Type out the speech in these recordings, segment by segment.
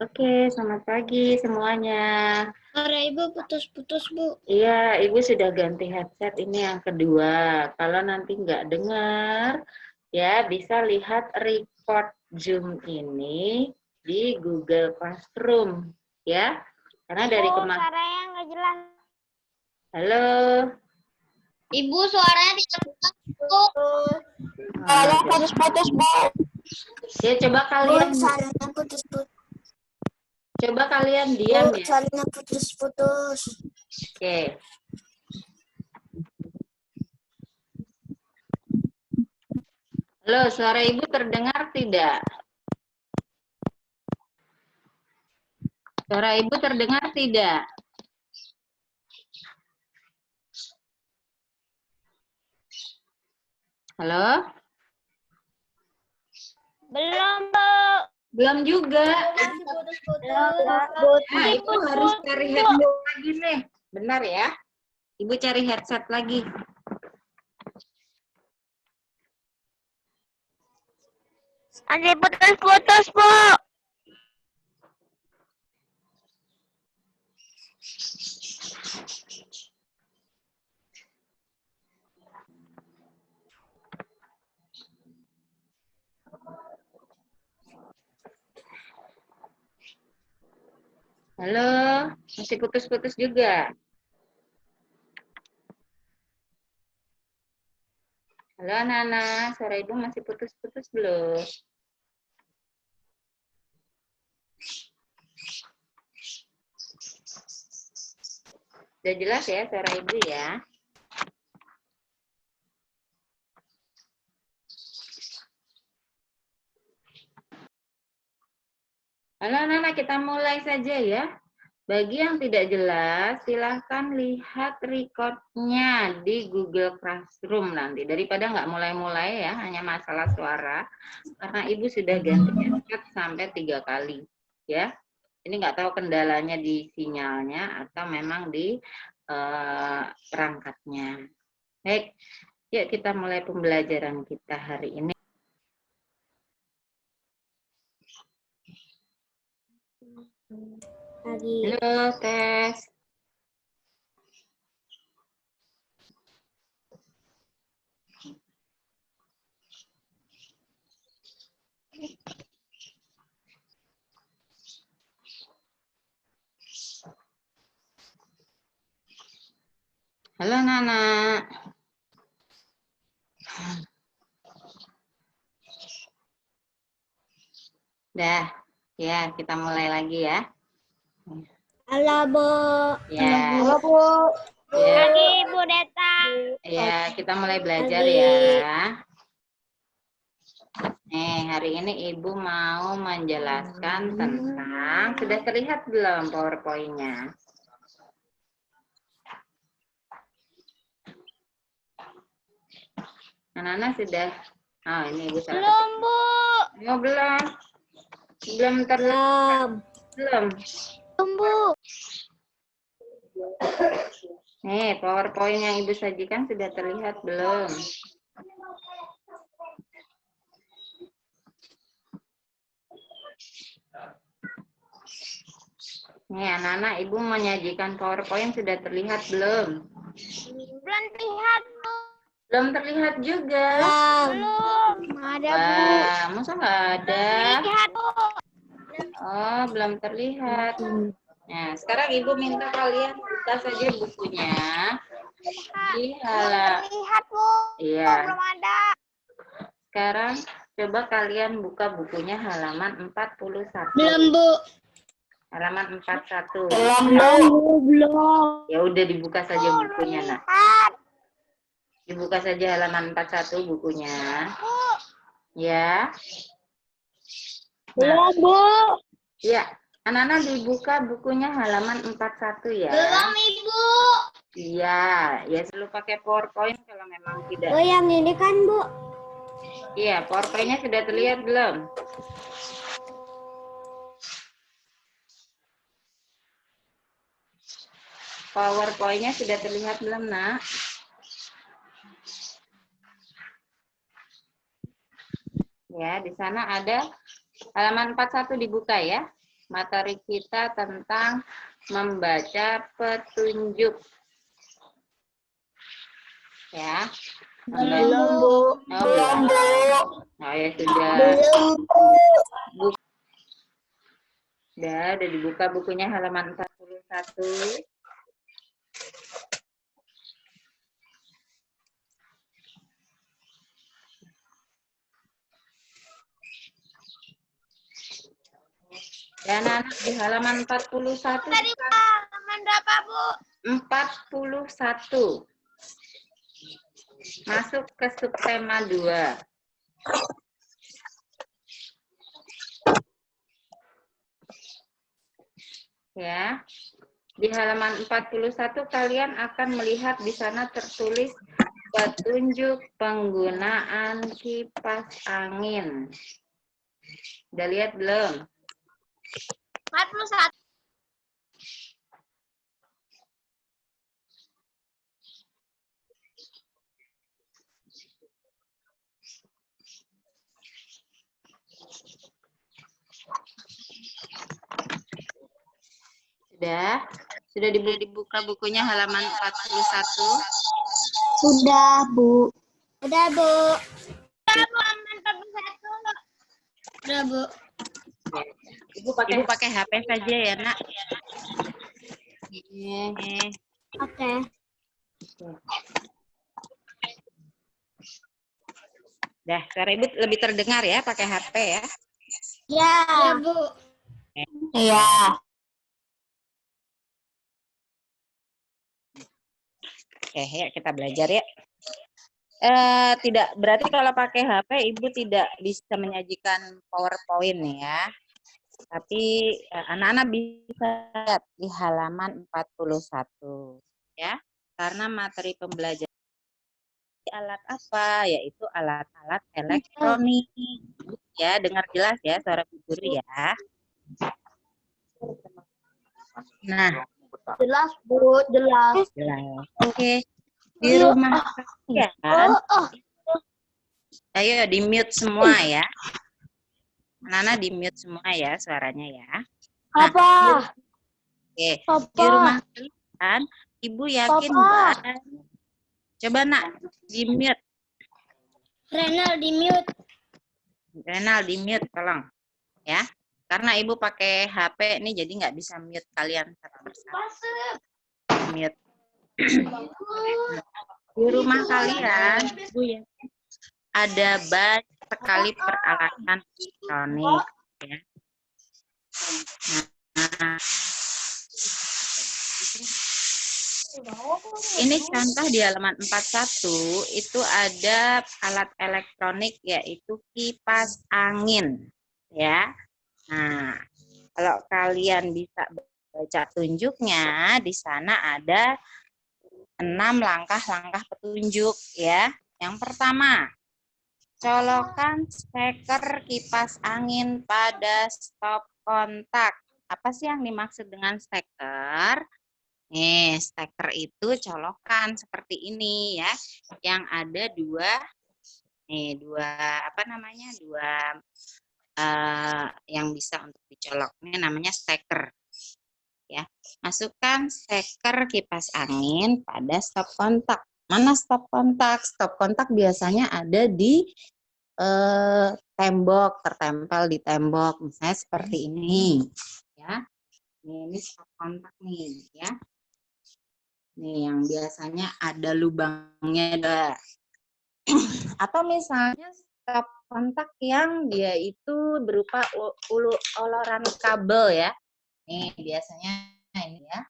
Oke, selamat pagi semuanya. Suara Ibu putus-putus, Bu. Iya, Ibu sudah ganti headset ini yang kedua. Kalau nanti nggak dengar, ya bisa lihat record Zoom ini di Google Classroom, ya. Karena dari kemarin. Suaranya nggak jelas. Halo. Ibu, suaranya tidak jelas, Bu. Suaranya putus-putus, Bu. Ya, coba kalian, Suaranya putus-putus. coba kalian diam ya. Suaranya putus-putus. Oke. Halo, suara Ibu terdengar tidak? Suara Ibu terdengar tidak? Halo? Belum, Bu. Belum juga. Putus-putus. Nah, Ibu harus cari headset lagi nih. Benar ya? Ibu cari headset lagi. Nanti putus-putus, Bu. Halo, masih putus-putus juga. Halo anak-anak, suara Ibu masih putus-putus belum? Sudah jelas ya suara Ibu ya? Halo anak-anak, kita mulai saja ya. Bagi yang tidak jelas, silahkan lihat recordnya di Google Classroom nanti. Daripada nggak mulai-mulai ya, hanya masalah suara. Karena Ibu sudah ganti headset sampai 3 kali. Ya, ini nggak tahu kendalanya di sinyalnya atau memang di perangkatnya. Baik, yuk kita mulai pembelajaran kita hari ini. Halo, tes. Halo, Nana. Dah, ya kita mulai lagi ya. Halo, Bu. Ya. Halo, Bu. Ya. Pagi, Bu Deta. Ya, kita mulai belajar ya. Hari ini Ibu mau menjelaskan tentang, sudah terlihat belum PowerPoint-nya? Anak-anak sudah, oh ini Ibu salah. Belum, Bu. Oh, belum. Belum terlihat. Belum. Belum, Bu. Nih, PowerPoint yang Ibu sajikan sudah terlihat belum? Nih, anak-anak, Ibu menyajikan PowerPoint sudah terlihat belum? Belum terlihat, Bu. Belum terlihat juga. Belum. Ada, Bu. Wah, masa nggak ada? Terlihat, Bu. Oh, belum terlihat. Nah, sekarang Ibu minta kalian buka saja bukunya. Di halaman. Terlihat, Bu. Iya. Belum ada. Sekarang coba kalian buka bukunya halaman 41. Belum, Bu. Halaman 41. Belum. Ya udah dibuka saja bukunya, Nak. Dibuka saja halaman 41 bukunya. Ya. Belum, Bu. Ya, anak-anak dibuka bukunya halaman 41 ya. Belum, Ibu. Iya, ya selalu pakai PowerPoint kalau memang tidak. Oh, yang ini kan, Bu. Iya, PowerPoint-nya sudah terlihat belum? PowerPoint-nya sudah terlihat belum, Nak? Ya, di sana ada halaman 41 dibuka ya. materi kita tentang membaca petunjuk. Ya. Belum, Bu. Oh, belum. Oh, ya sudah. Udah dibuka bukunya halaman 41. Dan anak di halaman 41. Tadi halaman berapa, Bu? 41. Masuk ke subtema 2. Ya. Di halaman 41 kalian akan melihat di sana tertulis petunjuk penggunaan kipas angin. Udah lihat belum? 41. Sudah? Sudah dibuka bukunya halaman 41? Sudah, Bu. Udah, Bu. Udah, Bu. Halaman 41. Udah, Bu. Ibu pakai HP saja ya, Nak. Oke. Dah, suara Ibu lebih terdengar ya pakai HP ya. Ya. Ya, Bu. Iya. Oke, yuk kita belajar ya. Tidak berarti kalau pakai HP Ibu tidak bisa menyajikan PowerPoint ya. Tapi anak-anak bisa lihat di halaman 41 ya. Karena materi pembelajaran alat apa? Yaitu alat-alat elektronik. Ya, dengar jelas ya suara Bu Guru ya. Nah, Jelas, Bu. Jelas. jelas. Oke. Di rumah kalian, ayo di mute semua ya. Nana di mute semua ya suaranya ya. Nah, Apa? oke. Di rumah kalian, Ibu yakin nggak? Coba Nak di mute. Renal di mute. Renal di mute tolong ya. Karena Ibu pakai HP nih jadi nggak bisa mute kalian satu persatu. Mute. Di rumah kalian, Ibu ya, ada banyak sekali peralatan elektronik ya. Nah, ini contoh di halaman 41 itu ada alat elektronik yaitu kipas angin ya. Nah, kalau kalian bisa baca tunjuknya di sana ada 6 langkah-langkah petunjuk ya. Yang pertama, colokan steker kipas angin pada stop kontak. Apa sih yang dimaksud dengan steker? Nih, steker itu colokan seperti ini ya. Yang ada dua yang bisa untuk dicolok. Ini namanya steker. Ya. Masukkan steker kipas angin pada stop kontak. Mana stop kontak? Stop kontak biasanya ada di tembok, tertempel di tembok, misalnya seperti ini, ya. Ini stop kontak nih, ya. Nih yang biasanya ada lubangnya, atau misalnya stop kontak yang dia itu berupa uluran kabel ya. Nih biasanya ini ya,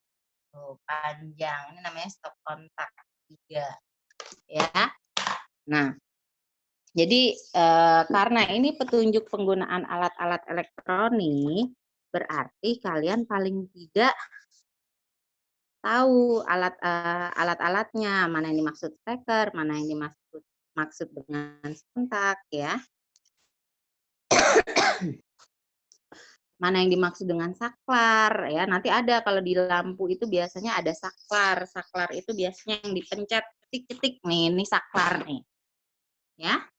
tuh panjang, ini namanya stop kontak 3, ya. Nah. Jadi karena ini petunjuk penggunaan alat-alat elektronik, berarti kalian paling tidak tahu alat-alatnya, mana yang dimaksud steker, mana yang dimaksud dengan kontak ya. Mana yang dimaksud dengan saklar ya. Nanti ada kalau di lampu itu biasanya ada saklar. Saklar itu biasanya yang dipencet ketik-ketik nih, ini saklar nih. Ya.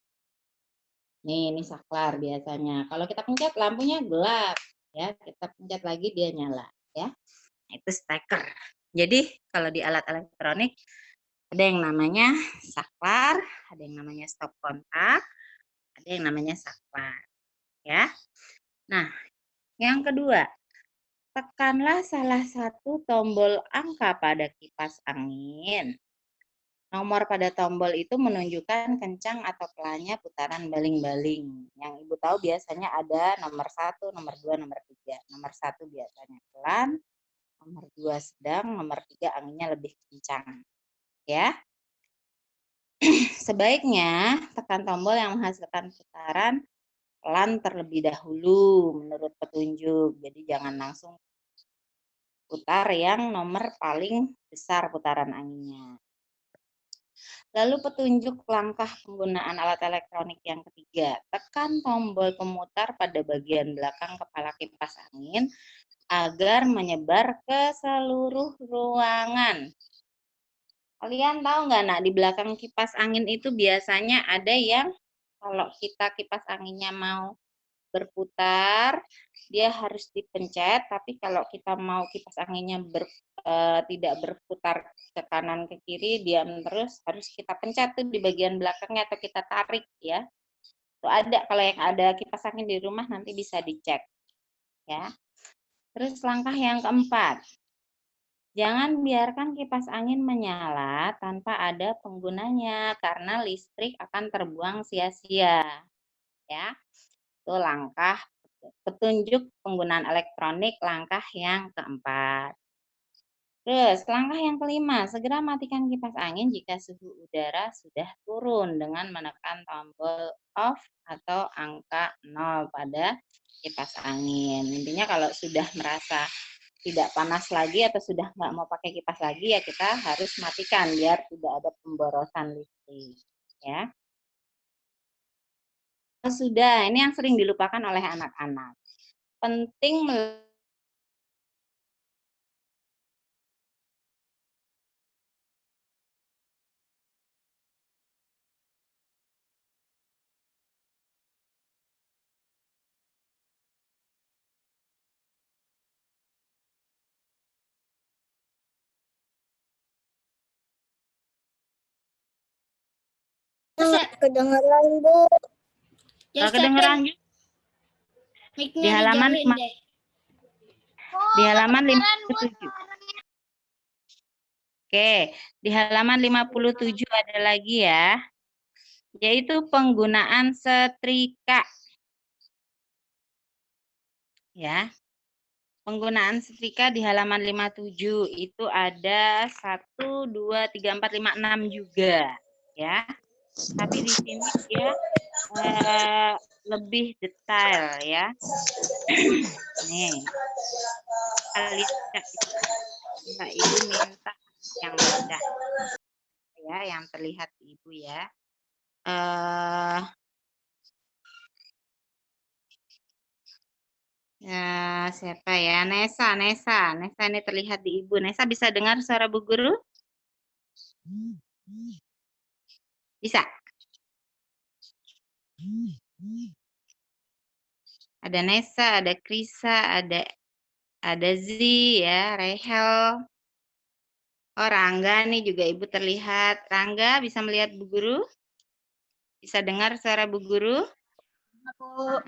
Nih, ini saklar biasanya. Kalau kita pencet lampunya gelap. Ya, kita pencet lagi dia nyala ya. Itu steker. Jadi kalau di alat elektronik ada yang namanya saklar, ada yang namanya stop kontak, ada yang namanya saklar ya. Nah, yang kedua, tekanlah salah satu tombol angka pada kipas angin. Nomor pada tombol itu menunjukkan kencang atau pelannya putaran baling-baling. Yang Ibu tahu biasanya ada nomor 1, nomor 2, nomor 3. Nomor 1 biasanya pelan, nomor 2 sedang, nomor 3 anginnya lebih kencang. Ya. Sebaiknya tekan tombol yang menghasilkan putaran pelan terlebih dahulu menurut petunjuk. Jadi jangan langsung putar yang nomor paling besar putaran anginnya. Lalu petunjuk langkah penggunaan alat elektronik yang ketiga. Tekan tombol pemutar pada bagian belakang kepala kipas angin agar menyebar ke seluruh ruangan. Kalian tahu nggak, nak, di belakang kipas angin itu biasanya ada yang kalau kita kipas anginnya mau berputar, dia harus dipencet, tapi kalau kita mau kipas anginnya tidak berputar ke kanan ke kiri, diam terus, harus kita pencet tuh di bagian belakangnya atau kita tarik ya. Itu ada, kalau yang ada kipas angin di rumah nanti bisa dicek ya. Terus langkah yang keempat, jangan biarkan kipas angin menyala tanpa ada penggunanya karena listrik akan terbuang sia-sia ya. Itu langkah petunjuk penggunaan elektronik langkah yang keempat. Terus langkah yang kelima, segera matikan kipas angin jika suhu udara sudah turun dengan menekan tombol off atau angka 0 pada kipas angin. Intinya kalau sudah merasa tidak panas lagi atau sudah nggak mau pakai kipas lagi, ya kita harus matikan biar tidak ada pemborosan listrik. Ya. Sudah, ini yang sering dilupakan oleh anak-anak. Penting Kedengeran, Bu. kedengeran di halaman di halaman 57. Oke, di halaman 57 ada lagi ya, yaitu penggunaan setrika. Ya. Penggunaan setrika di halaman 57 itu ada 1 2 3 4 5 6 juga ya. Tapi di sini dia lebih detail ya. Nih. Mbak Ibu minta yang baca ya, yang terlihat di Ibu ya. Ya, siapa ya? Nesa ini terlihat di Ibu. Nesa bisa dengar suara Bu Guru? Bisa? Ada Nesa, ada Krisa, ada Zi ya, Rehel. Oh, Rangga nih juga Ibu terlihat. Rangga bisa melihat Bu Guru? Bisa dengar suara Bu Guru?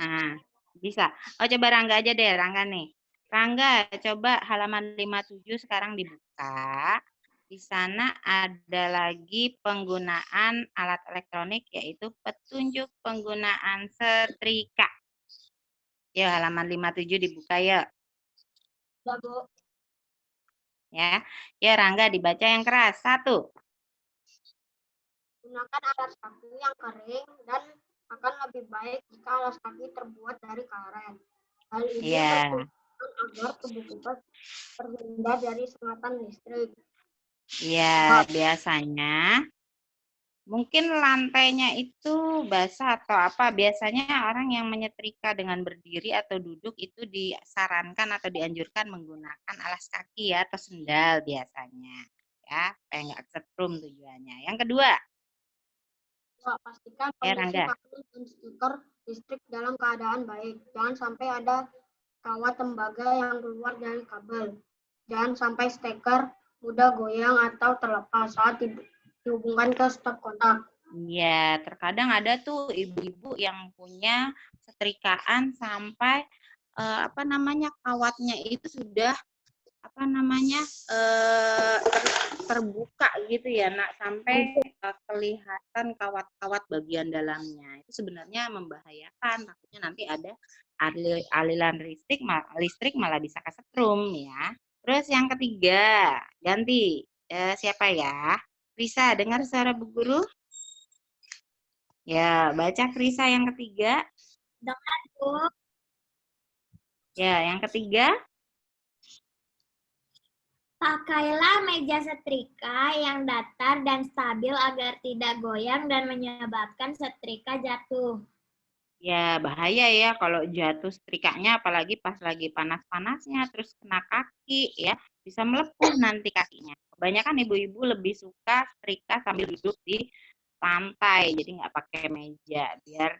Nah, bisa. Oh, coba Rangga aja deh, Rangga nih. Rangga, coba halaman 57 sekarang dibuka. Di sana ada lagi penggunaan alat elektronik, yaitu petunjuk penggunaan setrika. Yuk, halaman 57 dibuka yuk. Ya, Bu. Ya, ya Rangga dibaca yang keras. 1. Gunakan alas kaki yang kering dan akan lebih baik jika alas kaki terbuat dari karet. Hal ini dilakukan agar tubuh kipas terhindar dari sengatan listrik. Ya, biasanya mungkin lantainya itu basah atau apa. Biasanya orang yang menyetrika dengan berdiri atau duduk itu disarankan atau dianjurkan menggunakan alas kaki ya, atau sendal biasanya. Ya, supaya nggak setrum tujuannya. Yang kedua. Pastikan kondisi kaki dan stiker listrik dalam keadaan baik. Jangan sampai ada kawat tembaga yang keluar dari kabel. Jangan sampai steker mudah goyang atau terlepas saat dihubungkan ke stop kontak. Iya, terkadang ada tuh ibu-ibu yang punya setrikaan sampai kawatnya itu sudah terbuka gitu ya, Nak, sampai kelihatan kawat-kawat bagian dalamnya. Itu sebenarnya membahayakan, takutnya nanti ada aliran listrik malah bisa kesetrum ya. Terus yang ketiga, ganti. Siapa ya? Risa, dengar suara Bu Guru? Ya, baca Risa yang ketiga. Dengar, Bu. Ya, yang ketiga. Pakailah meja setrika yang datar dan stabil agar tidak goyang dan menyebabkan setrika jatuh. Ya, bahaya ya kalau jatuh setrikanya, apalagi pas lagi panas-panasnya, terus kena kaki ya, bisa melepuh nanti kakinya. Kebanyakan ibu-ibu lebih suka setrika sambil duduk di lantai, jadi nggak pakai meja, biar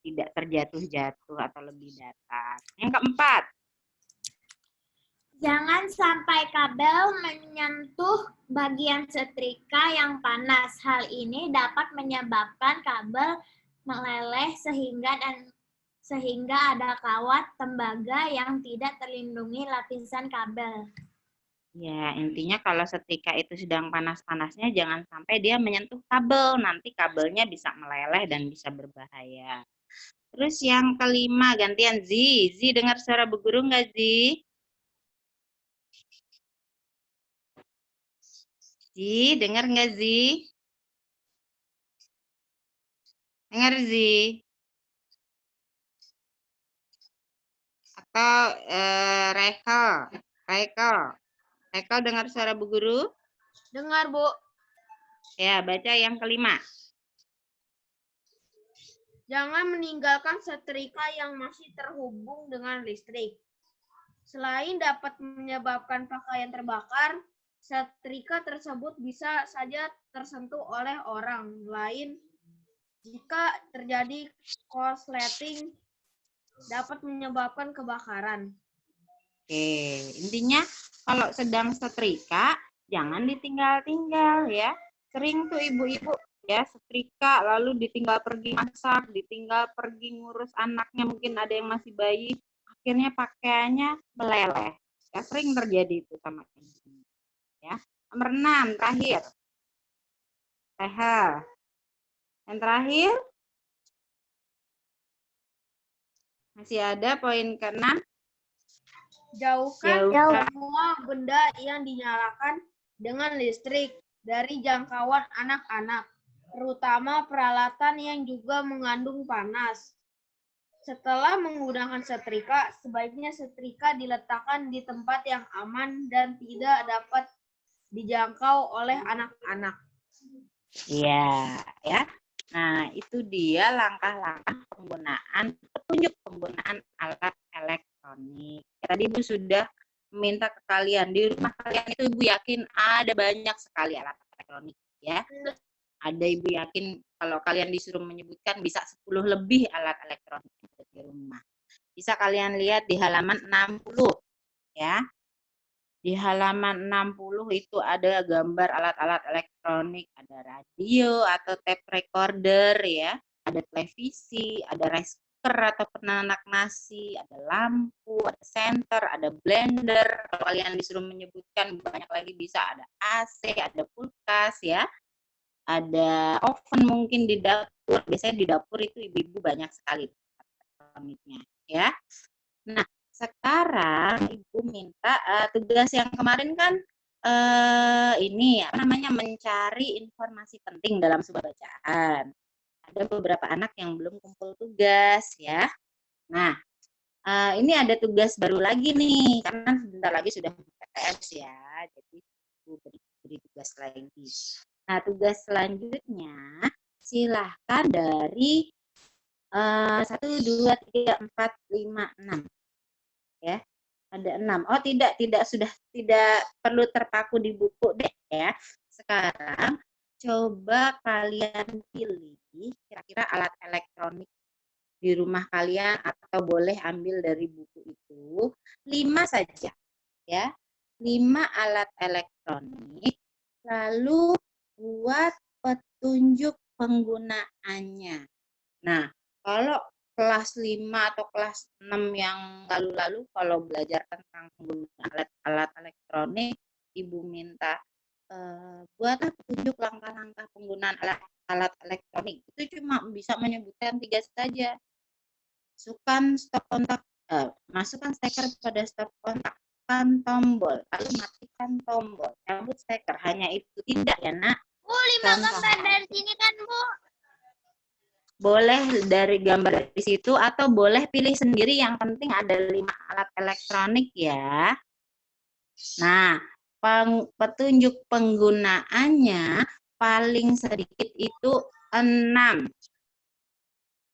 tidak terjatuh-jatuh atau lebih datar. Yang keempat. Jangan sampai kabel menyentuh bagian setrika yang panas. Hal ini dapat menyebabkan kabel meleleh sehingga ada kawat tembaga yang tidak terlindungi lapisan kabel. Ya, intinya kalau setrika itu sedang panas-panasnya, jangan sampai dia menyentuh kabel. Nanti kabelnya bisa meleleh dan bisa berbahaya. Terus yang kelima, gantian Zi. Zi, dengar suara Bu Guru nggak, Zi? Zi, dengar nggak, Zi? Dengar, Zi? Atau Rekel dengar suara Bu Guru? Dengar, Bu. Ya, baca yang kelima. Jangan meninggalkan setrika yang masih terhubung dengan listrik. Selain dapat menyebabkan pakaian terbakar, setrika tersebut bisa saja tersentuh oleh orang lain. Jika terjadi korsleting, dapat menyebabkan kebakaran. Oke, intinya kalau sedang setrika, jangan ditinggal-tinggal ya. Sering tuh ibu-ibu ya setrika lalu ditinggal pergi masak, ditinggal pergi ngurus anaknya, mungkin ada yang masih bayi, akhirnya pakaiannya meleleh. Ya, sering terjadi itu sama ibu. Ya. Nomor 6 terakhir. Yang terakhir masih ada poin ke-6. Jauhkan semua benda yang dinyalakan dengan listrik dari jangkauan anak-anak, terutama peralatan yang juga mengandung panas. Setelah menggunakan setrika, sebaiknya setrika diletakkan di tempat yang aman dan tidak dapat dijangkau oleh anak-anak. Iya, ya. Nah, itu dia langkah-langkah petunjuk penggunaan alat elektronik. Tadi Ibu sudah meminta ke kalian, di rumah kalian itu Ibu yakin ada banyak sekali alat elektronik, ya. Ada Ibu yakin kalau kalian disuruh menyebutkan bisa 10 lebih alat elektronik di rumah. Bisa kalian lihat di halaman 60, ya. Di halaman 60 itu ada gambar alat-alat elektronik, ada radio atau tape recorder ya, ada televisi, ada rice cooker atau penanak nasi, ada lampu, ada senter, ada blender. Kalau kalian disuruh menyebutkan banyak lagi bisa, ada AC, ada kulkas ya. Ada oven mungkin di dapur. Biasanya di dapur itu ibu-ibu banyak sekali elektroniknya ya. Nah, sekarang Ibu minta tugas yang kemarin kan ini mencari informasi penting dalam sebuah bacaan. Ada beberapa anak yang belum kumpul tugas ya. Nah, ini ada tugas baru lagi nih karena sebentar lagi sudah PTS ya. Jadi Ibu beri tugas lagi. Nah, tugas selanjutnya silahkan dari 1, 2, 3, 4, 5, 6. Ya, ada 6. Oh, sudah tidak perlu terpaku di buku deh ya. Sekarang coba kalian pilih kira-kira alat elektronik di rumah kalian atau boleh ambil dari buku itu 5 saja ya. 5 alat elektronik, lalu buat petunjuk penggunaannya. Nah, kalau kelas 5 atau kelas 6 yang lalu-lalu kalau belajar tentang penggunaan alat elektronik, Ibu minta buatlah petunjuk langkah-langkah penggunaan alat elektronik. Itu cuma bisa menyebutkan 3 saja. Masukkan steker pada stop kontak, tekan tombol, lalu matikan tombol, cabut steker. Hanya itu, tidak ya nak? Bu, 5 gambar dari sini kan Bu? Boleh dari gambar di situ atau boleh pilih sendiri, yang penting ada 5 alat elektronik ya. Nah, petunjuk penggunaannya paling sedikit itu 6.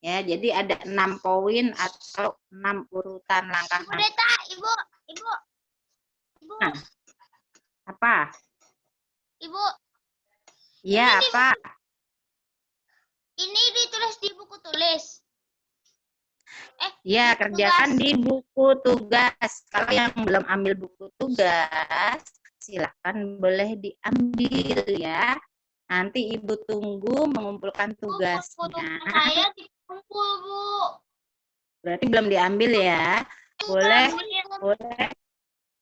Ya, jadi ada 6 poin atau 6 urutan langkah. Ibu Deta, Ibu. Nah, apa? Ibu. Iya, apa? Ini ditulis di buku tulis. Ya, kerjakan di buku tugas. Kalau yang belum ambil buku tugas, silakan boleh diambil ya. Nanti Ibu tunggu mengumpulkan tugasnya. Saya dikumpul, Bu. Berarti belum diambil ya. Boleh.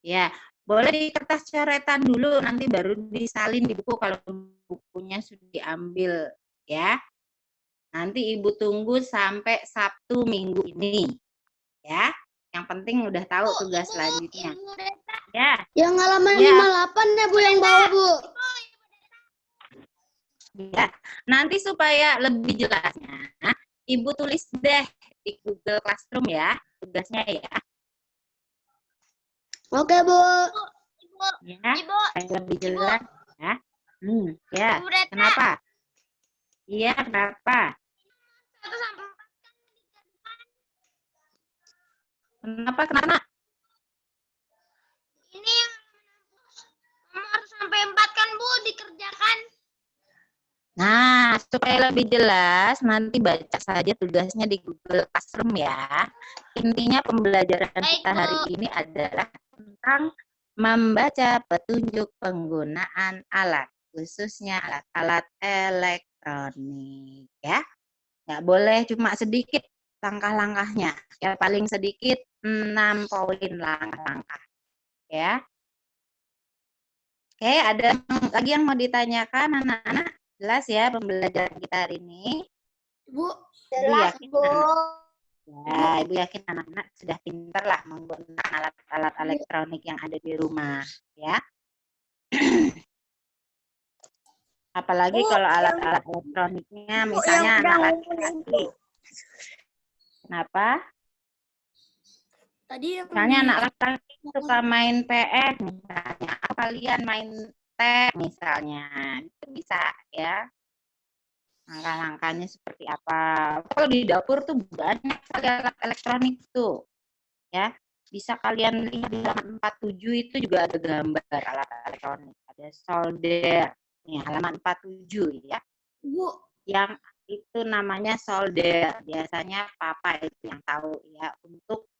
Ya, boleh di kertas coretan dulu, nanti baru disalin di buku kalau bukunya sudah diambil ya. Nanti Ibu tunggu sampai Sabtu minggu ini. Ya. Yang penting udah tahu tugas selanjutnya. Ya. Yang halaman Ya. 58 ya Bu yang bawa Bu. Ya. Nanti supaya lebih jelasnya, Ibu tulis deh di Google Classroom ya, tugasnya ya. Oke Bu. Ya, supaya lebih jelas ya. Ya. Kenapa? Iya, kenapa? Kenapa? Ini yang harus sampai 4 kan Bu dikerjakan. Nah, supaya lebih jelas, nanti baca saja tugasnya di Google Classroom ya. Intinya pembelajaran kita hari ini adalah tentang membaca petunjuk penggunaan alat, khususnya alat-alat elektronik ya. Nggak boleh cuma sedikit langkah-langkahnya, ya paling sedikit 6 poin langkah-langkah ya. Oke, ada lagi yang mau ditanyakan anak-anak? Jelas ya pembelajaran kita hari ini? Bu, jelas Bu. Ya, Ibu yakin anak-anak sudah pintar lah menggunakan alat-alat elektronik yang ada di rumah, ya. Apalagi kalau alat-alat elektroniknya, misalnya anak laki-laki. Kenapa? Tadi Misalnya anak laki-laki suka main PS, misalnya. Kalian main tag, misalnya. Itu bisa, ya. Langkah-langkahnya seperti apa. Kalau di dapur tuh banyak sekali alat elektronik tuh. Ya, bisa kalian lihat di halaman 47 itu juga ada gambar alat elektronik. Ada solder. Nih, halaman 47 ya. Bu, Yang itu namanya solder. Biasanya papa itu yang tahu ya, untuk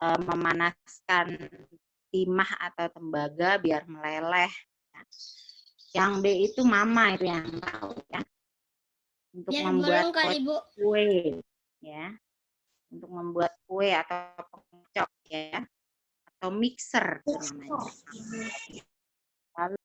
memanaskan timah atau tembaga biar meleleh. Yang B itu mama itu yang tahu ya. Untuk membuat kue ya, untuk membuat kue atau pengocok ya, atau mixer namanya. Lalu